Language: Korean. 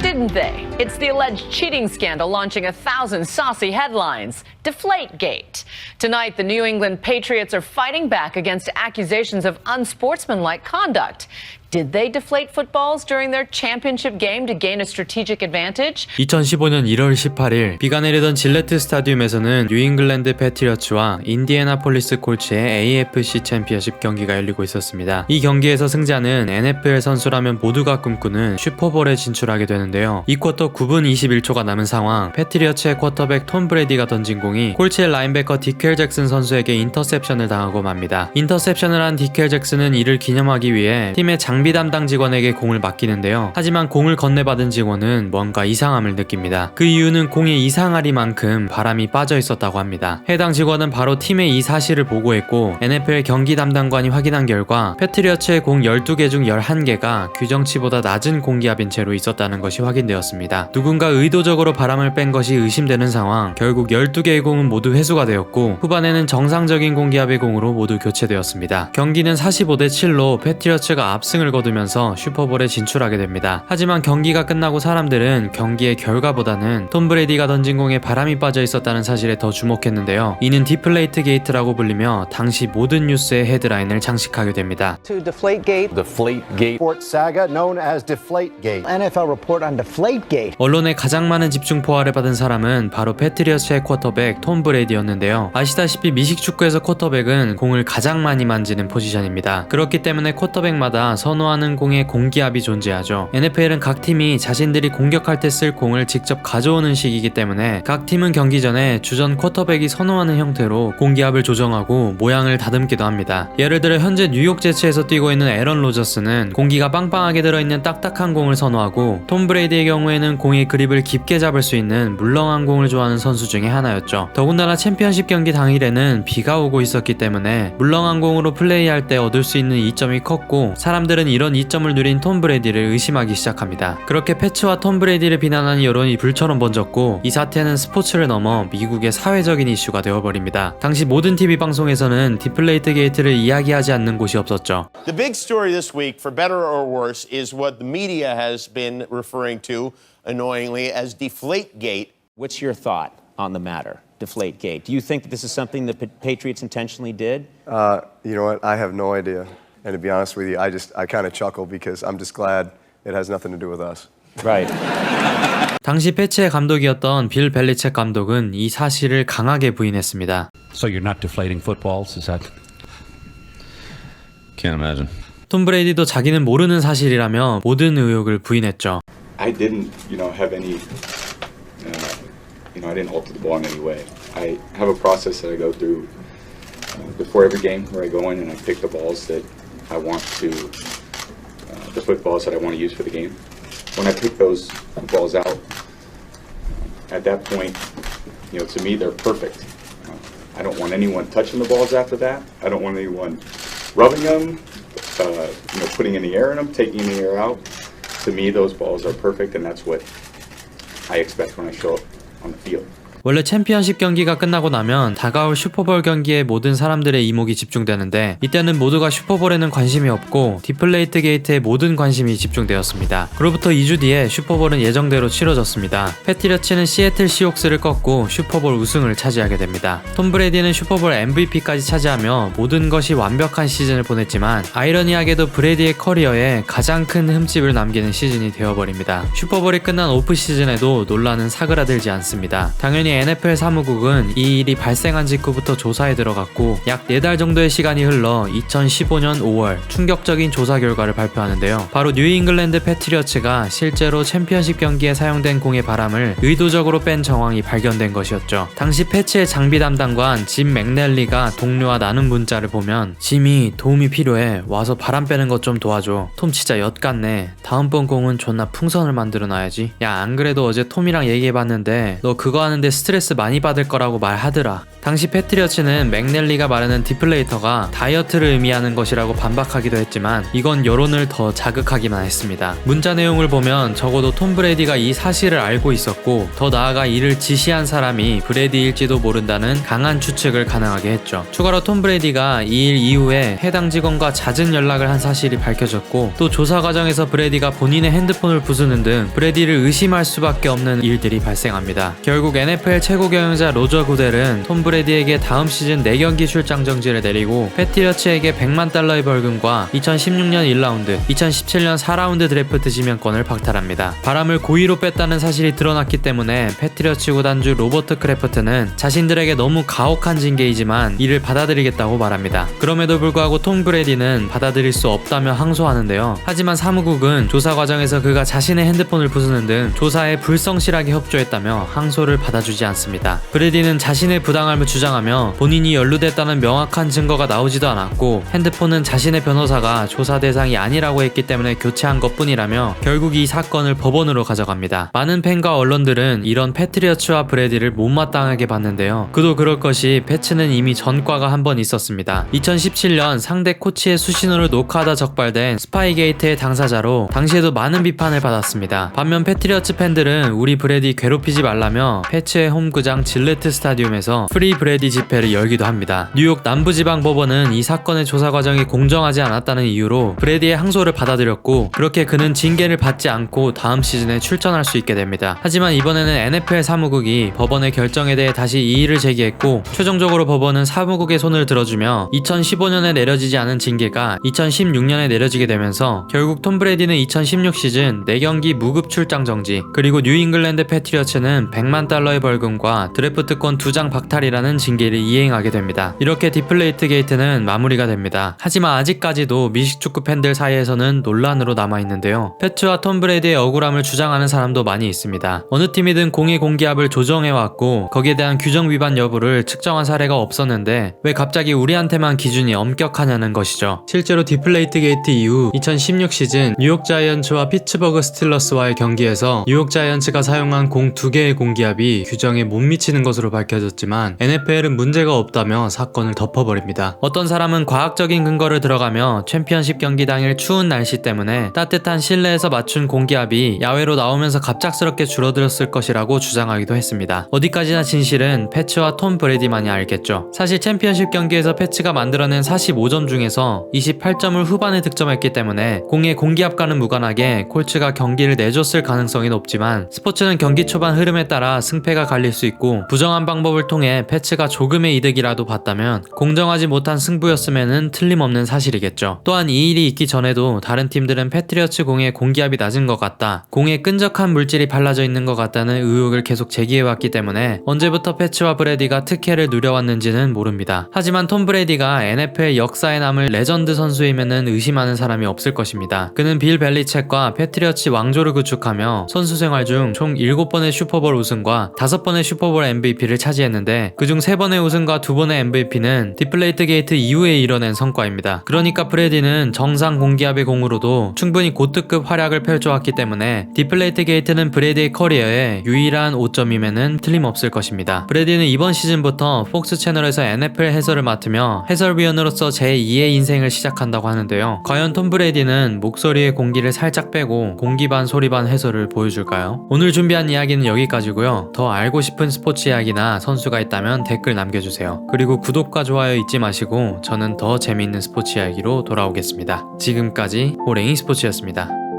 didn't they? It's the alleged cheating scandal launching 1,000 saucy headlines. Deflategate. Tonight, the New England Patriots are fighting back against accusations of unsportsmanlike conduct. Did they deflate footballs during their championship game to gain a strategic advantage? 2015년 1월 18일 비가 내리던 질레트 스타디움에서는 뉴잉글랜드 패트리어츠와 인디애나폴리스 콜츠의 AFC 챔피언십 경기가 열리고 있었습니다. 이 경기에서 승자는 NFL 선수라면 모두가 꿈꾸는 슈퍼볼에 진출하게 되는데요. 이 쿼터 9분 21초가 남은 상황, 패트리어츠의 쿼터백 톰 브레이디가 던진 공이 콜츠의 라인베커 디켈 잭슨 선수에게 인터셉션을 당하고 맙니다. 인터셉션을 한 디켈 잭슨은 이를 기념하기 위해 팀의 장비 담당 직원에게 공을 맡기는데요. 하지만 공을 건네받은 직원은 뭔가 이상함을 느낍니다. 그 이유는 공의 이상하리만큼 바람이 빠져 있었다고 합니다. 해당 직원은 바로 팀에 이 사실을 보고했고 NFL 경기 담당관이 확인한 결과 패트리어츠의 공 12개 중 11개가 규정치보다 낮은 공기압인 채로 있었다는 것이 확인되었습니다. 누군가 의도적으로 바람을 뺀 것이 의심되는 상황, 결국 12개의 공은 모두 회수가 되었고 후반에는 정상적인 공기압의 공으로 모두 교체되었습니다. 경기는 45대 7로 패트리어츠가 압승을 거두면서 슈퍼볼에 진출하게 됩니다. 하지만 경기가 끝나고 사람들은 경기의 결과보다는 톰 브레이디가 던진 공에 바람이 빠져 있었다는 사실에 더 주목했는데요. 이는 디플레이트 게이트라고 불리며 당시 모든 뉴스의 헤드라인을 장식하게 됩니다. To Deflategate. Deflategate. Sports saga known as Deflategate. NFL report on Deflategate. 언론의 가장 많은 집중 포화를 받은 사람은 바로 패트리어츠의 쿼터백 톰 브레이디였는데요. 아시다시피 미식축구에서 쿼터백은 공을 가장 많이 만지는 포지션입니다. 그렇기 때문에 쿼터백마다 선호하는 공의 공기압이 존재하죠. NFL은 각 팀이 자신들이 공격할 때 쓸 공을 직접 가져오는 식이기 때문에 각 팀은 경기 전에 주전 쿼터백이 선호하는 형태로 공기압을 조정하고 모양을 다듬기도 합니다. 예를 들어 현재 뉴욕 제츠에서 뛰고 있는 에런 로저스는 공기가 빵빵하게 들어있는 딱딱한 공을 선호하고 톰 브레이디의 경우에는 공의 그립을 깊게 잡을 수 있는 물렁한 공을 좋아하는 선수 중에 하나였죠. 더군다나 챔피언십 경기 당일에는 비가 오고 있었기 때문에 물렁한 공으로 플레이할 때 얻을 수 있는 이점이 컸고 사람들은 이런 이점을 누린 톰 브레이디를 의심하기 시작합니다. 그렇게 패츠와 톰 브레이디를 비난하는 여론이 불처럼 번졌고 이 사태는 스포츠를 넘어 미국의 사회적인 이슈가 되어버립니다. 당시 모든 TV 방송에서는 디플레이트 게이트를 이야기하지 않는 곳이 없었죠. The big story this week, for better or worse, is what the media has been referring to, annoyingly, as Deflategate. What's your thought on the matter, Deflategate? Do you think that this is something the Patriots intentionally did? You know what? I have no idea. And to be honest with you, I kind of chuckle because I'm just glad it has nothing to do with us. Right. 당시 패츠의 감독이었던 빌 벨리책 감독은 이 사실을 강하게 부인했습니다. So you're not deflating footballs, is that? Can't imagine. 톰 브레이디도 자기는 모르는 사실이라며 모든 의혹을 부인했죠. I didn't, have any, I didn't alter the ball in any way. I have a process that I go through before every game where I go in and I pick the balls that I want to, the footballs that I want to use for the game. When I pick those balls out, at that point, to me they're perfect. I don't want anyone touching the balls after that. I don't want anyone rubbing them, putting in the air in them, taking the air out. To me, those balls are perfect, and that's what I expect when I show up on the field. 원래 챔피언십 경기가 끝나고 나면 다가올 슈퍼볼 경기에 모든 사람들의 이목이 집중되는데 이때는 모두가 슈퍼볼에는 관심이 없고 디플레이트 게이트에 모든 관심이 집중되었습니다. 그로부터 2주 뒤에 슈퍼볼은 예정대로 치러졌습니다. 패트리어츠는 시애틀 시옥스를 꺾고 슈퍼볼 우승을 차지하게 됩니다. 톰 브레이디는 슈퍼볼 MVP까지 차지하며 모든 것이 완벽한 시즌을 보냈지만 아이러니하게도 브레이디의 커리어에 가장 큰 흠집을 남기는 시즌이 되어버립니다. 슈퍼볼이 끝난 오프 시즌에도 논란은 사그라들지 않습니다. 당연히 NFL 사무국은 이 일이 발생한 직후부터 조사에 들어갔고 약 4달 정도의 시간이 흘러 2015년 5월 충격적인 조사 결과를 발표하는데요. 바로 뉴잉글랜드 패트리어츠가 실제로 챔피언십 경기에 사용된 공의 바람을 의도적으로 뺀 정황이 발견된 것이었죠. 당시 패츠의 장비 담당관 짐 맥넬리가 동료와 나눈 문자를 보면 짐이 도움이 필요해 와서 바람 빼는 것 좀 도와줘. 톰 진짜 엿 같네. 다음번 공은 존나 풍선을 만들어 놔야지. 야 안 그래도 어제 톰이랑 얘기해봤는데 너 그거 하는데 스트레스 많이 받을 거라고 말하더라. 당시 패트리어츠는 맥넬리가 말하는 디플레이터가 다이어트를 의미하는 것이라고 반박하기도 했지만 이건 여론을 더 자극하기만 했습니다. 문자 내용을 보면 적어도 톰 브레이디가 이 사실을 알고 있었고 더 나아가 이를 지시한 사람이 브레이디일지도 모른다는 강한 추측을 가능하게 했죠. 추가로 톰 브레이디가 이 일 이후에 해당 직원과 잦은 연락을 한 사실이 밝혀졌고 또 조사 과정에서 브레이디가 본인의 핸드폰을 부수는 등 브레이디를 의심할 수밖에 없는 일들이 발생합니다. 결국 NFL 최고 경영자 로저 구델은 톰 브레이디에게 다음 시즌 4경기 출장 정지를 내리고 패트리어츠에게 $1,000,000의 벌금과 2016년 1라운드, 2017년 4라운드 드래프트 지명권을 박탈합니다. 바람을 고의로 뺐다는 사실이 드러났기 때문에 패트리어츠 구단주 로버트 크래프트는 자신들에게 너무 가혹한 징계이지만 이를 받아들이겠다고 말합니다. 그럼에도 불구하고 톰 브레이디는 받아들일 수 없다며 항소하는데요. 하지만 사무국은 조사 과정에서 그가 자신의 핸드폰을 부수는 등 조사에 불성실하게 협조했다며 항소를 받아주지 않습니다. 브레이디는 자신의 부당함을 주장하며 본인이 연루됐다는 명확한 증거가 나오지도 않았고 핸드폰은 자신의 변호사가 조사 대상이 아니라고 했기 때문에 교체한 것뿐이라며 결국 이 사건을 법원으로 가져갑니다. 많은 팬과 언론들은 이런 패트리어츠와 브레이디를 못마땅하게 봤는데요. 그도 그럴 것이 패츠는 이미 전과가 한 번 있었습니다. 2017년 상대 코치의 수신호를 녹화하다 적발된 스파이게이트의 당사자로 당시에도 많은 비판을 받았습니다. 반면 패트리어츠 팬들은 우리 브레이디 괴롭히지 말라며 패츠의 홈구장 질레트 스타디움에서 프리 브레이디 집회를 열기도 합니다. 뉴욕 남부지방법원은 이 사건의 조사 과정이 공정하지 않았다는 이유로 브레이디의 항소를 받아들였고 그렇게 그는 징계를 받지 않고 다음 시즌에 출전할 수 있게 됩니다. 하지만 이번에는 NFL 사무국이 법원의 결정에 대해 다시 이의를 제기했고 최종적으로 법원은 사무국의 손을 들어주며 2015년에 내려지지 않은 징계가 2016년에 내려지게 되면서 결국 톰 브레이디는 2016 시즌 4경기 무급 출장 정지 그리고 뉴잉글랜드 패트리어츠는 $1,000,000의 벌금과 드래프트권 2장 박탈이라는 징계를 이행하게 됩니다. 이렇게 디플레이트 게이트는 마무리가 됩니다. 하지만 아직까지도 미식축구 팬들 사이에서는 논란으로 남아있는데요. 패츠와 톰 브레이디의 억울함을 주장하는 사람도 많이 있습니다. 어느 팀이든 공의 공기압을 조정해왔고 거기에 대한 규정 위반 여부를 측정한 사례가 없었는데 왜 갑자기 우리한테만 기준이 엄격하냐는 것이죠. 실제로 디플레이트 게이트 이후 2016 시즌 뉴욕 자이언츠와 피츠버그 스틸러스와의 경기에서 뉴욕 자이언츠가 사용한 공 2개의 공기압이 규정에 못 미치는 것으로 밝혀졌지만 NFL은 문제가 없다며 사건을 덮어버립니다. 어떤 사람은 과학적인 근거를 들어가며 챔피언십 경기 당일 추운 날씨 때문에 따뜻한 실내에서 맞춘 공기압이 야외로 나오면서 갑작스럽게 줄어들었을 것이라고 주장하기도 했습니다. 어디까지나 진실은 패츠와 톰 브레이디만이 알겠죠. 사실 챔피언십 경기에서 패츠가 만들어낸 45점 중에서 28점을 후반에 득점했기 때문에 공의 공기압과는 무관하게 콜츠가 경기를 내줬을 가능성이 높지만 스포츠는 경기 초반 흐름에 따라 승패가 갈릴 수 있고 부정한 방법을 통해 패츠가 조금의 이득이라도 봤다면 공정하지 못한 승부였음에는 틀림없는 사실이겠죠. 또한 이 일이 있기 전에도 다른 팀들은 패트리어츠 공의 공기압이 낮은 것 같다, 공에 끈적한 물질이 발라져 있는 것 같다는 의혹을 계속 제기해왔기 때문에 언제부터 패츠와 브레이디가 특혜를 누려왔는지는 모릅니다. 하지만 톰 브레이디가 NFL 역사에 남을 레전드 선수이면은 의심하는 사람이 없을 것입니다. 그는 빌 벨리책과 패트리어츠 왕조를 구축하며 선수 생활 중 총 7번의 슈퍼볼 우승과 5번의 슈퍼볼 MVP를 차지했는데 그중 3번의 우승과 2번의 MVP는 디플레이트 게이트 이후에 이뤄낸 성과입니다. 그러니까 브레이디는 정상 공기압의 공으로도 충분히 고특급 활약을 펼쳐왔기 때문에 디플레이트 게이트는 브레이디의 커리어에 유일한 오점임에는 틀림없을 것입니다. 브레이디는 이번 시즌부터 폭스 채널에서 NFL 해설을 맡으며 해설위원으로서 제2의 인생을 시작한다고 하는데요. 과연 톰 브레이디는 목소리의 공기를 살짝 빼고 공기 반 소리 반 해설을 보여줄까요? 오늘 준비한 이야기는 여기까지고요. 더 알고 싶은 스포츠 이야기나 선수가 있다면 댓글 남겨주세요. 그리고 구독과 좋아요 잊지 마시고 저는 더 재미있는 스포츠 이야기로 돌아오겠습니다. 지금까지 호랭이 스포츠였습니다.